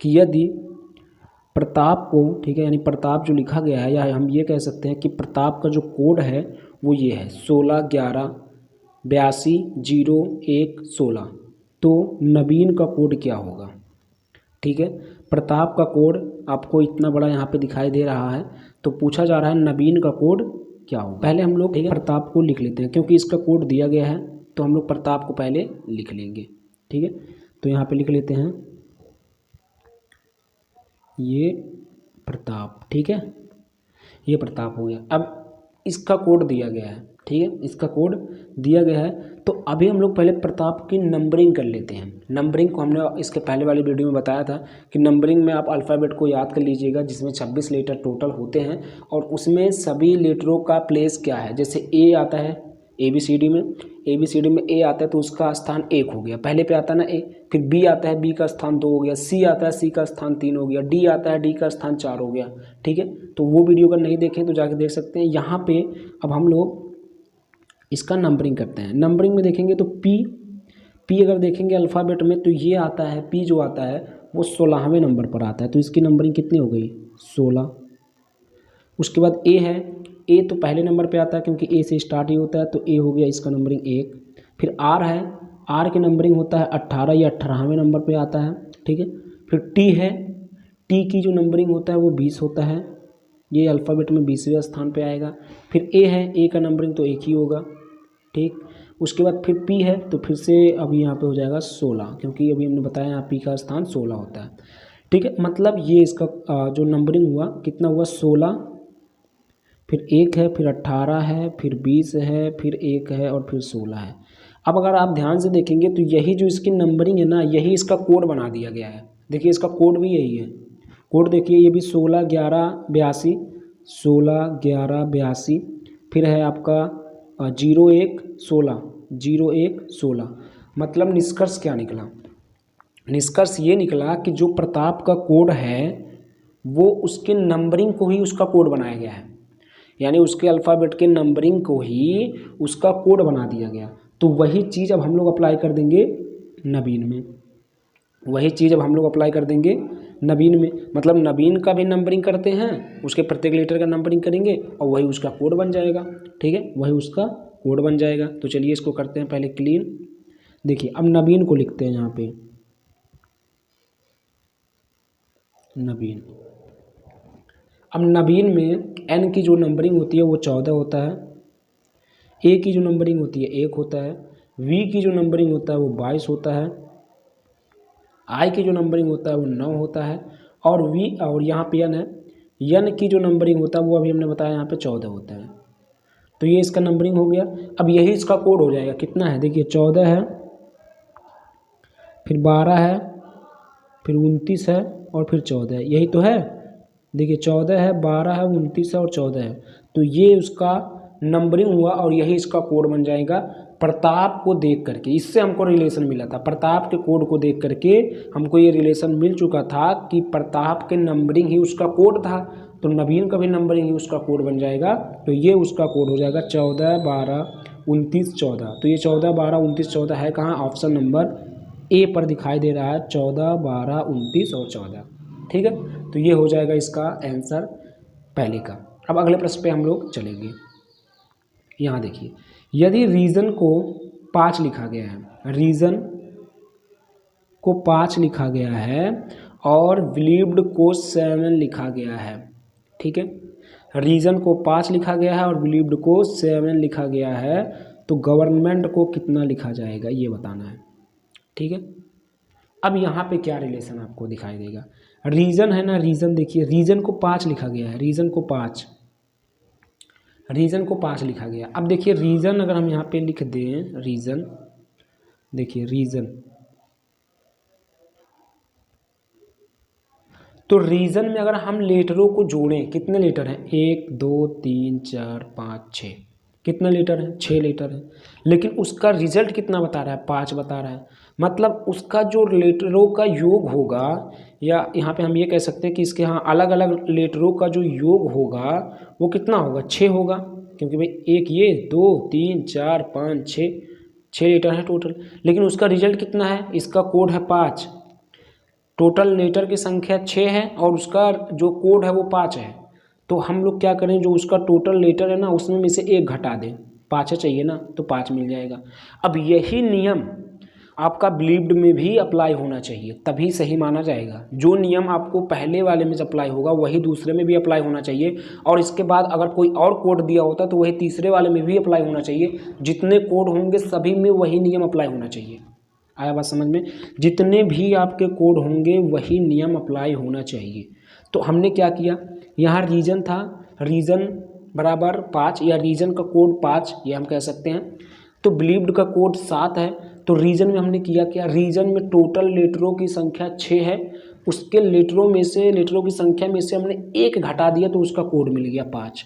कि यदि प्रताप को, ठीक है, यानी प्रताप जो लिखा गया है, या हम ये कह सकते हैं कि प्रताप का जो कोड है वो ये है 1611820116। तो नवीन का कोड क्या होगा? ठीक है, प्रताप का कोड आपको इतना बड़ा यहाँ पे दिखाई दे रहा है, तो पूछा जा रहा है नवीन का कोड क्या होगा। पहले हम लोग, ठीक है, प्रताप को लिख लेते हैं, क्योंकि इसका कोड दिया गया है तो हम लोग प्रताप को पहले लिख लेंगे। ठीक है, तो यहाँ पे लिख लेते हैं ये प्रताप। ठीक है, ये प्रताप हो गया। अब इसका कोड दिया गया है, ठीक है, इसका कोड दिया गया है, तो अभी हम लोग पहले प्रताप की नंबरिंग कर लेते हैं। नंबरिंग को हमने इसके पहले वाली वीडियो में बताया था कि नंबरिंग में आप अल्फ़ाबेट को याद कर लीजिएगा, जिसमें 26 लेटर टोटल होते हैं, और उसमें सभी लेटरों का प्लेस क्या है। जैसे ए आता है ABCD में, ABCD में ए आता है तो उसका स्थान 1 हो गया, पहले पे आता है ना ए। फिर बी आता है, बी का स्थान 2 हो गया। सी आता है, सी का स्थान 3 हो गया। डी आता है, डी का स्थान 4 हो गया। ठीक है, तो वो वीडियो अगर नहीं देखें तो जाके देख सकते हैं। यहाँ पे अब हम लोग इसका नंबरिंग करते हैं। नंबरिंग में देखेंगे तो पी अगर देखेंगे अल्फ़ाबेट में तो ये आता है, पी जो आता है वो 16वें नंबर पर आता है, तो इसकी नंबरिंग कितनी हो गई? 16। उसके बाद ए है, ए तो पहले नंबर पे आता है क्योंकि ए से स्टार्ट ही होता है, तो ए हो गया, इसका नंबरिंग 1। फिर आर है, आर की नंबरिंग होता है 18, या 18वें नंबर पे आता है। ठीक है, फिर टी है, टी की जो नंबरिंग होता है वो 20 होता है, ये अल्फ़ाबेट में 20वें स्थान पे आएगा। फिर ए है, ए का नंबरिंग तो 1 ही होगा। ठीक, उसके बाद फिर पी है, तो फिर से अभी यहाँ पे हो जाएगा 16, क्योंकि अभी हमने बताया यहाँ पी का स्थान 16 होता है। ठीक है, मतलब ये इसका जो नंबरिंग हुआ कितना हुआ? 16, फिर 1 है, फिर 18 है, फिर 20 है, फिर 1 है, और फिर 16 है। अब अगर आप ध्यान से देखेंगे तो यही जो इसकी नंबरिंग है ना, यही इसका कोड बना दिया गया है। देखिए इसका कोड भी यही है। कोड देखिए, ये भी 161182, 161182, फिर है आपका 0116, 0116। मतलब निष्कर्ष क्या निकला? निष्कर्ष ये निकला कि जो प्रताप का कोड है वो उसके नंबरिंग को ही उसका कोड बनाया गया है, यानी उसके अल्फ़ाबेट के नंबरिंग को ही उसका कोड बना दिया गया। तो वही चीज़ अब हम लोग अप्लाई कर देंगे नवीन में, वही चीज़ अब हम लोग अप्लाई कर देंगे नवीन में। मतलब नवीन का भी नंबरिंग करते हैं, उसके प्रत्येक लेटर का नंबरिंग करेंगे और वही उसका कोड बन जाएगा। ठीक है, वही उसका कोड बन जाएगा। तो चलिए इसको करते हैं पहले क्लीन। देखिए अब नवीन को लिखते हैं यहाँ पे, नवीन। अब नवीन में एन की जो नंबरिंग होती है वो 14 होता है, ए की जो नंबरिंग होती है 1 होता है, वी की जो नंबरिंग होता है वो 22 होता है, आई की जो नंबरिंग होता है वो 9 होता है, और यहाँ पे एन है, एन की जो नंबरिंग होता है वो अभी हमने बताया यहाँ पे 14 होता है। तो ये इसका नंबरिंग हो गया। अब यही इसका कोड हो जाएगा। कितना है? देखिए 14 है, फिर 12 है, फिर 29 है, और फिर 14 है। यही तो है। देखिए 14 है, 12 है, 29 है, और 14 है। तो ये उसका नंबरिंग हुआ और यही इसका कोड बन जाएगा। प्रताप को देख करके इससे हमको रिलेशन मिला था, प्रताप के कोड को देख करके हमको ये रिलेशन मिल चुका था कि प्रताप के नंबरिंग ही उसका कोड था, तो नवीन का भी नंबरिंग ही उसका कोड बन जाएगा। तो ये उसका कोड हो जाएगा 14 12 29 14। तो ये 14 12 29 14 है कहाँ? ऑप्शन नंबर ए पर दिखाई दे रहा है, 14 12 29 और 14। ठीक है, तो ये हो जाएगा इसका आंसर पहले का। अब अगले प्रश्न पे हम लोग चलेंगे। यहाँ देखिए, यदि रीजन को 5 लिखा गया है, रीजन को 5 लिखा गया है और बिलीव्ड को 7 लिखा गया है। ठीक है, रीजन को 5 लिखा गया है और बिलीव्ड को 7 लिखा गया है, तो गवर्नमेंट को कितना लिखा जाएगा ये बताना है। ठीक है, अब यहाँ पे क्या रिलेशन आपको दिखाई देगा? रीजन है ना, रीजन देखिए, रीजन को 5 लिखा गया है, रीजन को 5, रीजन को 5 लिखा गया। अब देखिए रीजन अगर हम यहाँ पे लिख दें रीजन, देखिए रीजन, तो रीजन में अगर हम लेटरों को जोड़ें, कितने लेटर हैं? 1 2 3 4 5 6, कितने लेटर हैं? 6 लेटर हैं। लेकिन उसका रिजल्ट कितना बता रहा है? 5 बता रहा है। मतलब उसका जो लेटरों का योग होगा, या यहाँ पे हम ये कह सकते हैं कि इसके यहाँ अलग अलग लेटरों का जो योग होगा वो कितना होगा? 6 होगा, क्योंकि भाई एक ये 2 3 4 5 6 लेटर है टोटल। लेकिन उसका रिजल्ट कितना है? इसका कोड है 5। टोटल लेटर की संख्या 6 है और उसका जो कोड है वो 5 है। तो हम लोग क्या करें, जो उसका टोटल लेटर है ना उसमें में से 1 घटा दें। 5 चाहिए ना तो 5 मिल जाएगा। अब यही नियम आपका बिलीव्ड में भी अप्लाई होना चाहिए, तभी सही माना जाएगा। जो नियम आपको पहले वाले में अप्लाई होगा वही दूसरे में भी अप्लाई होना चाहिए, और इसके बाद अगर कोई और कोड दिया होता तो वही तीसरे वाले में भी अप्लाई होना चाहिए। जितने कोड होंगे सभी में वही नियम अप्लाई होना चाहिए। आया बात समझ में? जितने भी आपके कोड होंगे वही नियम अप्लाई होना चाहिए। तो हमने क्या किया, यहाँ रीजन था, रीजन बराबर 5 या रीजन का कोड 5 ये हम कह सकते हैं। तो बिलीव्ड का कोड 7 है। तो रीजन में हमने किया क्या, रीजन में टोटल लेटरों की संख्या 6 है, उसके लेटरों में से, लेटरों की संख्या में से हमने 1 घटा दिया तो उसका कोड मिल गया 5।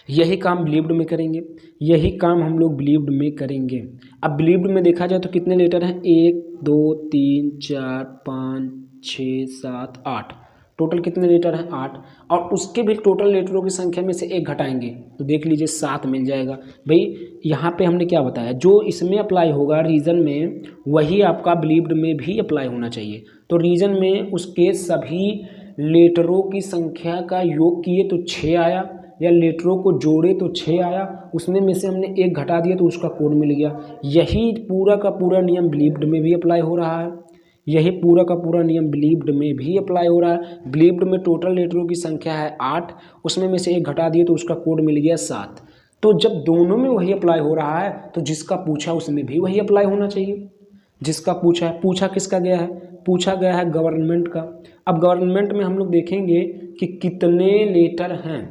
यही काम बिलीव्ड में करेंगे, यही काम हम लोग बिलीव्ड में करेंगे। अब बिलीव्ड में देखा जाए तो कितने लेटर हैं, 1 2 3 4 5 6 7 8, टोटल कितने लेटर हैं 8। और उसके भी टोटल लेटरों की संख्या में से 1 घटाएंगे तो देख लीजिए 7 मिल जाएगा। भाई यहाँ पे हमने क्या बताया, जो इसमें अप्लाई होगा रीजन में वही आपका बिलीव्ड में भी अप्लाई होना चाहिए। तो रीजन में उसके सभी लेटरों की संख्या का योग किए तो 6 आया, या लेटरों को जोड़े तो 6 आया, उसमें में से हमने 1 घटा दिया तो उसका कोड मिल गया। यही पूरा का पूरा नियम बिलीव्ड में भी अप्लाई हो रहा है, यही पूरा का पूरा नियम बिलीव्ड में भी अप्लाई हो रहा है। बिलीव्ड में टोटल लेटरों की संख्या है 8, उसमें में से 1 घटा दिए तो उसका कोड मिल गया 7। तो जब दोनों में वही अप्लाई हो रहा है तो जिसका पूछा उसमें भी वही अप्लाई होना चाहिए। जिसका पूछा है, पूछा किसका गया है, पूछा गया है गवर्नमेंट का। अब गवर्नमेंट में हम लोग देखेंगे कि कितने लेटर हैं,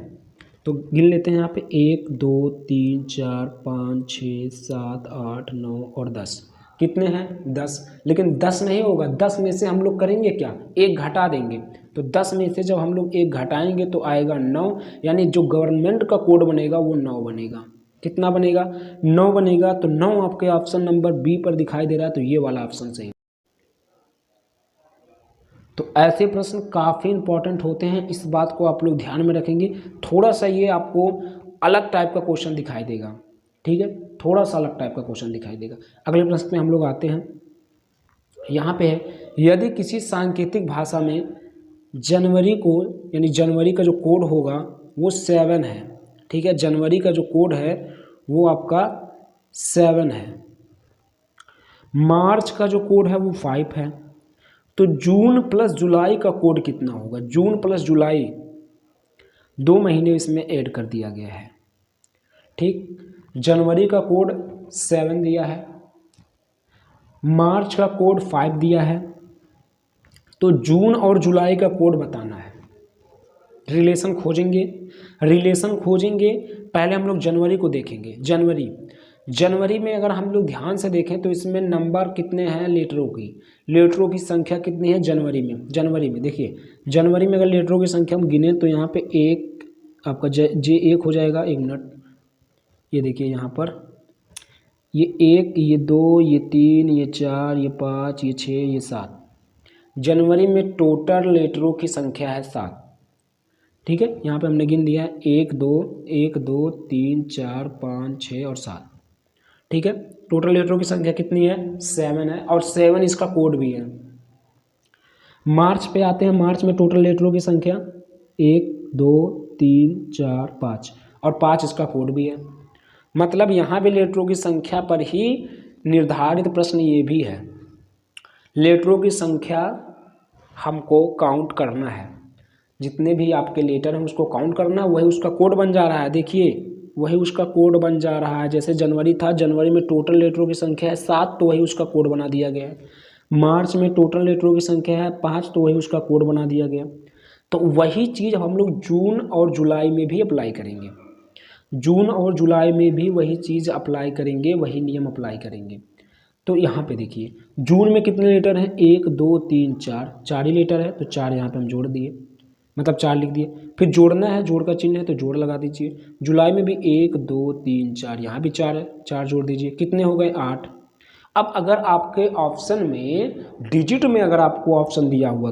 तो गिन लेते हैं यहाँ पे 1 2 3 4 5 6 7 8 9 और 10। कितने हैं 10। लेकिन 10 नहीं होगा, 10 में से हम लोग करेंगे क्या, 1 घटा देंगे। तो 10 में से जब हम लोग 1 घटाएंगे तो आएगा 9, यानी जो गवर्नमेंट का कोड बनेगा वो 9 बनेगा। कितना बनेगा, 9 बनेगा। तो 9 आपके ऑप्शन नंबर बी पर दिखाई दे रहा है, तो ये वाला ऑप्शन सही। तो ऐसे प्रश्न काफ़ी इंपॉर्टेंट होते हैं, इस बात को आप लोग ध्यान में रखेंगे। थोड़ा सा ये आपको अलग टाइप का क्वेश्चन दिखाई देगा, ठीक है, थोड़ा सा अलग टाइप का क्वेश्चन दिखाई देगा। अगले प्रश्न में हम लोग आते हैं। यहाँ पे है, यदि किसी सांकेतिक भाषा में जनवरी को, यानी जनवरी का जो कोड होगा वो 7 है, ठीक है, जनवरी का जो कोड है वो आपका 7 है। मार्च का जो कोड है वो 5 है। तो जून प्लस जुलाई का कोड कितना होगा, जून प्लस जुलाई 2 महीने इसमें ऐड कर दिया गया है, ठीक। जनवरी का कोड 7 दिया है, मार्च का कोड 5 दिया है, तो जून और जुलाई का कोड बताना है। रिलेशन खोजेंगे, रिलेशन खोजेंगे। पहले हम लोग जनवरी को देखेंगे। जनवरी में अगर हम लोग ध्यान से देखें तो इसमें नंबर कितने हैं लेटरों की संख्या कितनी है जनवरी में देखिए, जनवरी में अगर लेटरों की संख्या हम गिने तो यहाँ पे 1 आपका J1 हो जाएगा। 1 मिनट, ये देखिए यहाँ पर ये 1 ये 2 ये 3 ये 4 ये 5 ये 6 ये 7। जनवरी में टोटल लेटरों की संख्या है 7, ठीक है। यहाँ पे हमने गिन दिया है 1 2 3 4 5 6 और 7, ठीक है। टोटल लेटरों की संख्या कितनी है 7 है, और 7 इसका कोड भी है। मार्च पे आते हैं, मार्च में टोटल लेटरों की संख्या 1 2 3 4 5 और 5 इसका कोड भी है। मतलब यहाँ भी लेटरों की संख्या पर ही निर्धारित प्रश्न ये भी है, लेटरों की संख्या हमको काउंट करना है। जितने भी आपके लेटर हैं उसको काउंट करना, वही उसका कोड बन जा रहा है। देखिए वही उसका कोड बन जा रहा है। जैसे जनवरी था, जनवरी में टोटल लेटरों की संख्या है 7, तो वही उसका कोड बना दिया गया है। मार्च में टोटल लेटरों की संख्या है 5, तो वही उसका कोड बना दिया गया। तो वही चीज़ हम लोग जून और जुलाई में भी अप्लाई करेंगे, जून और जुलाई में भी वही चीज़ अप्लाई करेंगे, वही नियम अप्लाई करेंगे। तो यहाँ पे देखिए जून में कितने लेटर हैं 1 2 3 4 ही लेटर है, तो 4 यहाँ पे हम जोड़ दिए, मतलब 4 लिख दिए। फिर जोड़ना है, जोड़ का चिन्ह है तो जोड़ लगा दीजिए। जुलाई में भी 1 2 3 4, यहाँ भी 4 है, 4 जोड़ दीजिए। कितने हो गए 8। अब अगर आपके ऑप्शन में डिजिट में अगर आपको ऑप्शन दिया हुआ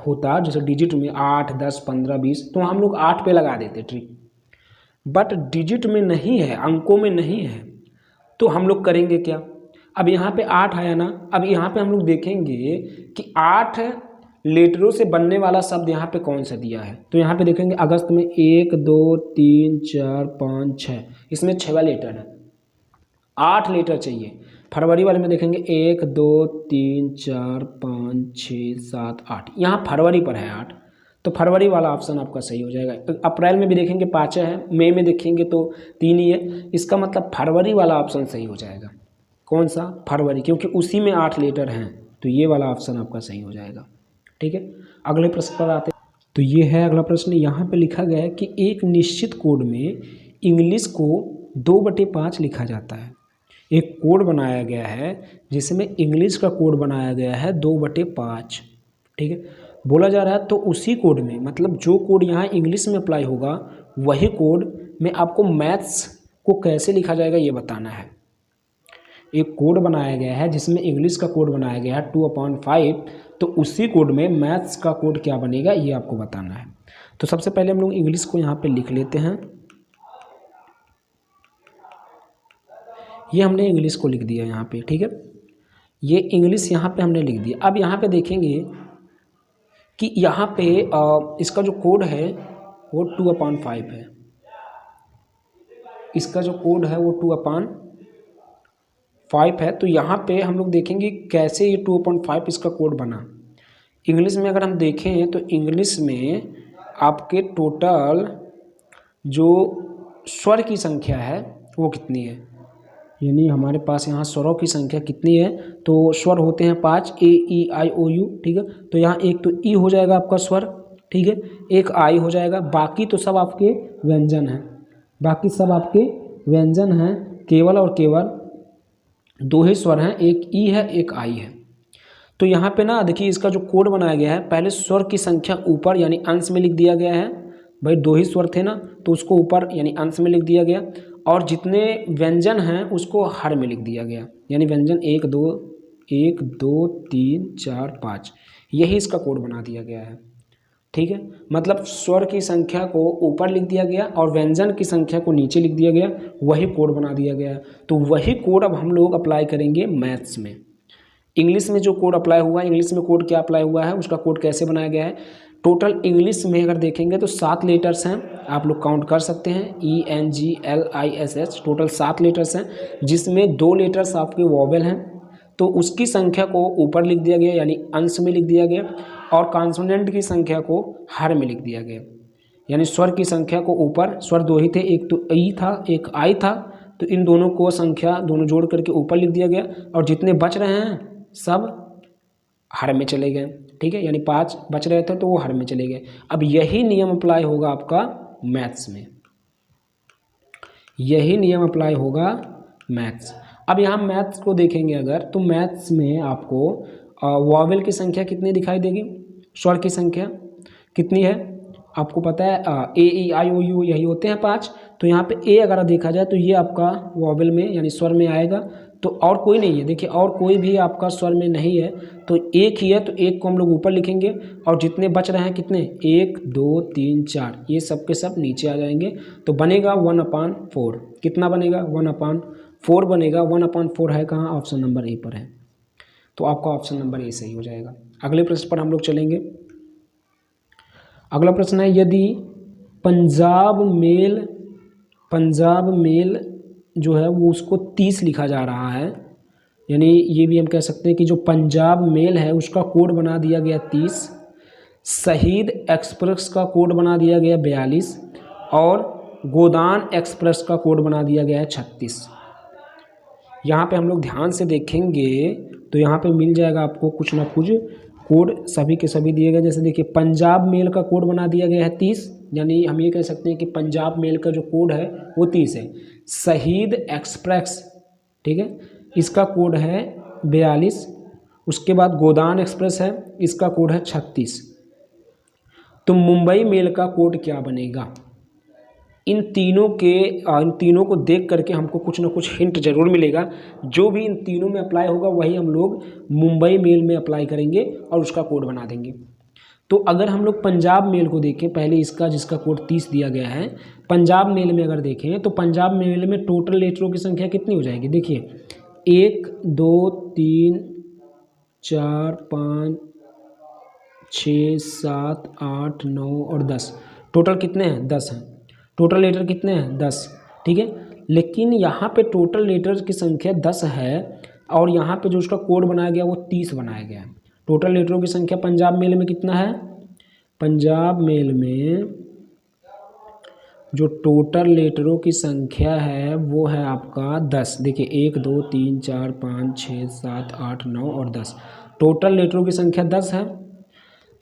होता जैसे डिजिट में 8 10 15 20, तो हम लोग 8 पे लगा देते ट्रिक। बट डिजिट में नहीं है, अंकों में नहीं है, तो हम लोग करेंगे क्या, अब यहाँ पे 8 आया ना, अब यहाँ पे हम लोग देखेंगे कि 8 लेटरों से बनने वाला शब्द यहाँ पे कौन सा दिया है। तो यहाँ पे देखेंगे अगस्त में 1 2 3 4 5 6, इसमें 6वां लेटर है, 8 लेटर चाहिए। फरवरी वाले में देखेंगे 1 2 3 4 5 6 7 8, यहाँ फरवरी पर है 8, तो फरवरी वाला ऑप्शन आपका सही हो जाएगा। तो अप्रैल में भी देखेंगे 5 है, मई में देखेंगे तो 3 ही है, इसका मतलब फरवरी वाला ऑप्शन सही हो जाएगा। कौन सा? फरवरी, क्योंकि उसी में 8 लेटर हैं, तो ये वाला ऑप्शन आपका सही हो जाएगा। ठीक है, अगले प्रश्न पर आते हैं। तो ये है अगला प्रश्न, यहाँ पे लिखा गया है कि एक निश्चित कोड में इंग्लिश को 2/5 लिखा जाता है। एक कोड बनाया गया है जिसमें इंग्लिश का कोड बनाया गया है 2/5। ठीक है, बोला जा रहा है तो उसी कोड में, मतलब जो कोड यहाँ इंग्लिश में अप्लाई होगा वही कोड में आपको मैथ्स को कैसे लिखा जाएगा ये बताना है। एक कोड बनाया गया है जिसमें इंग्लिश का कोड बनाया गया है 2/5, तो उसी कोड में मैथ्स का कोड क्या बनेगा ये आपको बताना है। तो सबसे पहले हम लोग इंग्लिश को यहाँ पे लिख लेते हैं। ये हमने इंग्लिश को लिख दिया यहाँ पे। ठीक है, ये इंग्लिश यहाँ पे हमने लिख दिया। अब यहाँ पे देखेंगे कि यहाँ पे इसका जो कोड है वो 2/5 है। इसका जो कोड है वो 2/5 है। तो यहाँ पे हम लोग देखेंगे कैसे ये 2/5 इसका कोड बना। इंग्लिश में अगर हम देखें तो इंग्लिश में आपके टोटल जो स्वर की संख्या है वो कितनी है, यानी हमारे पास यहाँ स्वरों की संख्या कितनी है। तो स्वर होते हैं 5, ए ई आई ओ यू। ठीक है, तो यहाँ एक तो ई हो जाएगा आपका स्वर, ठीक है, एक आई हो जाएगा, बाकी तो सब आपके व्यंजन हैं। बाकी सब आपके व्यंजन हैं, केवल और केवल 2 ही स्वर हैं, एक ई है एक आई है। तो यहाँ पे ना देखिए इसका जो कोड बनाया गया है, पहले स्वर की संख्या ऊपर यानी अंश में लिख दिया गया है। भाई 2 ही स्वर थे ना, तो उसको ऊपर यानी अंश में लिख दिया गया, और जितने व्यंजन हैं उसको हर में लिख दिया गया, यानी व्यंजन 1 2 3 4 5, यही इसका कोड बना दिया गया है। ठीक है, मतलब स्वर की संख्या को ऊपर लिख दिया गया और व्यंजन की संख्या को नीचे लिख दिया गया, वही कोड बना दिया गया है। तो वही कोड अब हम लोग अप्लाई करेंगे मैथ्स में। इंग्लिश में जो कोड अप्लाई हुआ है, इंग्लिश में कोड क्या अप्लाई हुआ है, उसका कोड कैसे बनाया गया है। टोटल इंग्लिश में अगर देखेंगे तो 7 लेटर्स हैं, आप लोग काउंट कर सकते हैं, ENGLISH, टोटल 7 लेटर्स हैं, जिसमें 2 लेटर्स आपके वॉवेल हैं। तो उसकी संख्या को ऊपर लिख दिया गया यानी अंश में लिख दिया गया, और कॉन्सोनेंट की संख्या को हर में लिख दिया गया, यानी स्वर की संख्या को ऊपर, स्वर 2 ही थे, एक तो ई था एक आई था, तो इन दोनों को संख्या दोनों जोड़ करके ऊपर लिख दिया गया, और जितने बच रहे हैं सब हर में चले गए। ठीक है, यानी 5 बच रहे थे तो वो हर में चले गए। अब यही नियम अप्लाई होगा आपका मैथ्स में, यही नियम अप्लाई होगा मैथ्स। अब यहाँ मैथ्स को देखेंगे अगर, तो मैथ्स में आपको वॉवेल की संख्या कितनी दिखाई देगी, स्वर की संख्या कितनी है आपको पता है, ए ई आई ओ यू यही होते हैं 5। तो यहाँ पे ए अगर देखा जाए तो ये आपका वॉवेल में यानी स्वर में आएगा, तो और कोई नहीं है। देखिए और कोई भी आपका स्वर में नहीं है, तो एक ही है, तो एक को हम लोग ऊपर लिखेंगे, और जितने बच रहे हैं कितने 1 2 3 4, ये सब के सब नीचे आ जाएंगे। तो बनेगा 1/4। कितना बनेगा 1/4 बनेगा। 1/4 है कहाँ, ऑप्शन नंबर ए पर है, तो आपका ऑप्शन नंबर ए सही हो जाएगा। अगले प्रश्न पर हम लोग चलेंगे। अगला प्रश्न है, यदि पंजाब मेल जो है वो उसको 30 लिखा जा रहा है, यानी ये भी हम कह सकते हैं कि जो पंजाब मेल है उसका कोड बना दिया गया 30, शहीद एक्सप्रेस का कोड बना दिया गया 42, और गोदान एक्सप्रेस का कोड बना दिया गया है 36। यहाँ पे हम लोग ध्यान से देखेंगे तो यहाँ पे मिल जाएगा आपको कुछ ना कुछ कोड, सभी के सभी दिए गए। जैसे देखिए पंजाब मेल का कोड बना दिया गया है 30, यानी हम ये कह सकते हैं कि पंजाब मेल का जो कोड है वो 30 है। शहीद एक्सप्रेस, ठीक है, इसका कोड है 42। उसके बाद गोदान एक्सप्रेस है, इसका कोड है 36। तो मुंबई मेल का कोड क्या बनेगा। इन तीनों को देख करके हमको कुछ ना कुछ हिंट जरूर मिलेगा। जो भी इन तीनों में अप्लाई होगा वही हम लोग मुंबई मेल में अप्लाई करेंगे और उसका कोड बना देंगे। तो अगर हम लोग पंजाब मेल को देखें, पहले इसका जिसका कोड 30 दिया गया है, पंजाब मेल में अगर देखें तो पंजाब मेल में टोटल लेटरों की संख्या कितनी हो जाएगी। देखिए 1 2 3 4 5 6 7 8 9 और 10, टोटल कितने हैं? 10 हैं। टोटल लेटर कितने हैं? 10, ठीक है। लेकिन यहाँ पे टोटल लेटर की संख्या 10 है और यहाँ पे जो उसका कोड बनाया गया वो 30 बनाया गया है। टोटल लेटरों की संख्या पंजाब मेल में कितना है? पंजाब मेल में जो टोटल लेटरों की संख्या है वो है आपका 10। देखिए 1 2 3 4 5 6 7 8 9 और 10, टोटल लेटरों की संख्या 10 है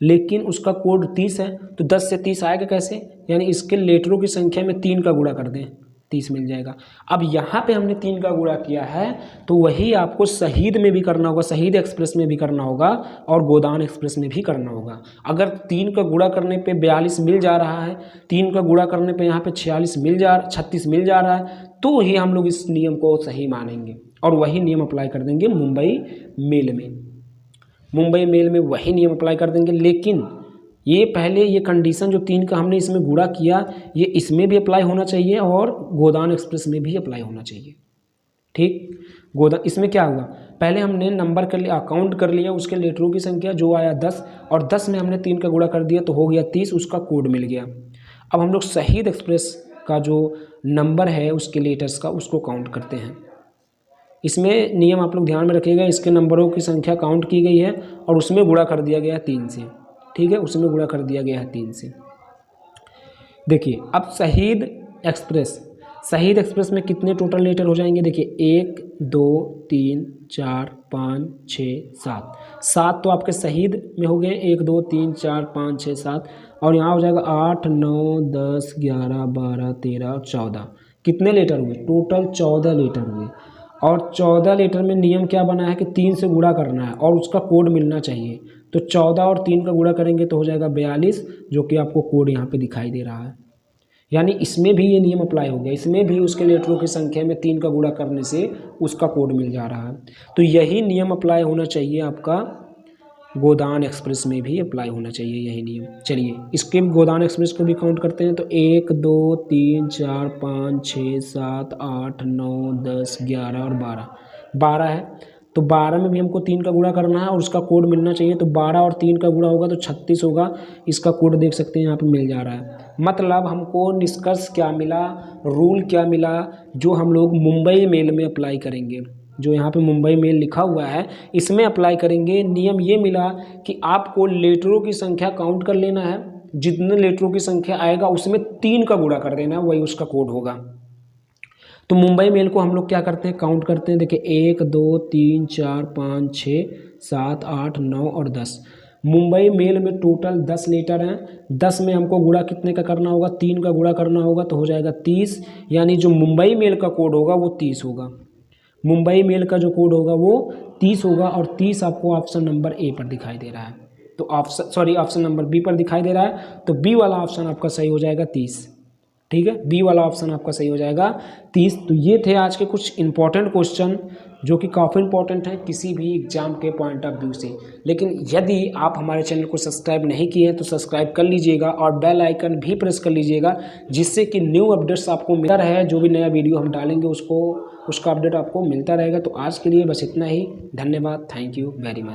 लेकिन उसका कोड 30 है। तो 10 से 30 आएगा कैसे? यानी इसके लेटरों की संख्या में 3 का गुणा कर दें, 30 मिल जाएगा। अब यहाँ पे हमने 3 का गुणा किया है तो वही आपको शहीद में भी करना होगा, शहीद एक्सप्रेस में भी करना होगा और गोदान एक्सप्रेस में भी करना होगा। अगर 3 का गुणा करने पे 42 मिल जा रहा है, 3 का गुणा करने पे यहाँ पे 36 मिल जा रहा है तो ही हम लोग इस नियम को सही मानेंगे और वही नियम अप्लाई कर देंगे मुंबई मेल में। मुंबई मेल में वही नियम अप्लाई कर देंगे। लेकिन ये पहले ये कंडीशन जो 3 का हमने इसमें गुणा किया ये इसमें भी अप्लाई होना चाहिए और गोदान एक्सप्रेस में भी अप्लाई होना चाहिए, ठीक। गोदान इसमें क्या हुआ, पहले हमने नंबर कर लिया, काउंट कर लिया उसके लेटरों की संख्या जो आया 10 और 10 में हमने 3 का गुणा कर दिया तो हो गया 30, उसका कोड मिल गया। अब हम लोग शहीद एक्सप्रेस का जो नंबर है उसके लेटर्स का उसको काउंट करते हैं। इसमें नियम आप लोग ध्यान में रखिएगा, इसके नंबरों की संख्या काउंट की गई है और उसमें गुणा कर दिया गया है 3 से, ठीक है, उसमें गुणा कर दिया गया है 3 से। देखिए अब शहीद एक्सप्रेस में कितने टोटल लेटर हो जाएंगे? देखिए 1 2 3 4 5 6 7 तो आपके शहीद में हो गए, 1 2 3 4 5 6 7 और यहाँ हो जाएगा 8 9 10 11 12 13 और 14। कितने लेटर हुए? टोटल 14 लेटर हुए और 14 लेटर में नियम क्या बना है कि 3 से गुणा करना है और उसका कोड मिलना चाहिए। तो 14 और 3 का गुणा करेंगे तो हो जाएगा 42, जो कि आपको कोड यहाँ पे दिखाई दे रहा है। यानी इसमें भी ये नियम अप्लाई हो गया, इसमें भी उसके लेटरों की संख्या में 3 का गुणा करने से उसका कोड मिल जा रहा है। तो यही नियम अप्लाई होना चाहिए आपका गोदान एक्सप्रेस में भी अप्लाई होना चाहिए यही नियम। चलिए इसके गोदान एक्सप्रेस को भी काउंट करते हैं। तो 1 2 3 4 5 6 7 8 9 10 11 और 12 है। तो 12 में भी हमको 3 का गुणा करना है और उसका कोड मिलना चाहिए। तो 12 और 3 का गुणा होगा तो 36 होगा। इसका कोड देख सकते हैं यहाँ पे मिल जा रहा है। मतलब हमको निष्कर्ष क्या मिला, रूल क्या मिला, जो हम लोग मुंबई मेल में अप्लाई करेंगे, जो यहाँ पे मुंबई मेल लिखा हुआ है इसमें अप्लाई करेंगे। नियम ये मिला कि आपको लेटरों की संख्या काउंट कर लेना है, जितने लेटरों की संख्या आएगा उसमें 3 का गुणा कर देना है, वही उसका कोड होगा। तो मुंबई मेल को हम लोग क्या करते हैं, काउंट करते हैं। देखिए 1 2 3 4 5 6 7 8 9 और 10। मुंबई मेल में टोटल 10 लेटर हैं। 10 में हमको गुणा कितने का करना होगा? 3 का गुणा करना होगा तो हो जाएगा 30। यानी जो मुंबई मेल का कोड होगा वो 30 होगा। मुंबई मेल का जो कोड होगा वो 30 होगा और 30 आपको ऑप्शन नंबर ए पर दिखाई दे रहा है। तो ऑप्शन नंबर बी पर दिखाई दे रहा है। तो बी वाला ऑप्शन आपका सही हो जाएगा 30, ठीक है। बी वाला ऑप्शन आपका सही हो जाएगा 30। तो ये थे आज के कुछ इंपॉर्टेंट क्वेश्चन जो कि काफ़ी इंपॉर्टेंट है किसी भी एग्जाम के पॉइंट ऑफ व्यू से। लेकिन यदि आप हमारे चैनल को सब्सक्राइब नहीं किए हैं तो सब्सक्राइब कर लीजिएगा और बेल आइकन भी प्रेस कर लीजिएगा, जिससे कि न्यू अपडेट्स आपको मिलता रहे। जो भी नया वीडियो हम डालेंगे उसका अपडेट आपको मिलता रहेगा। तो आज के लिए बस इतना ही। धन्यवाद, थैंक यू वेरी मच।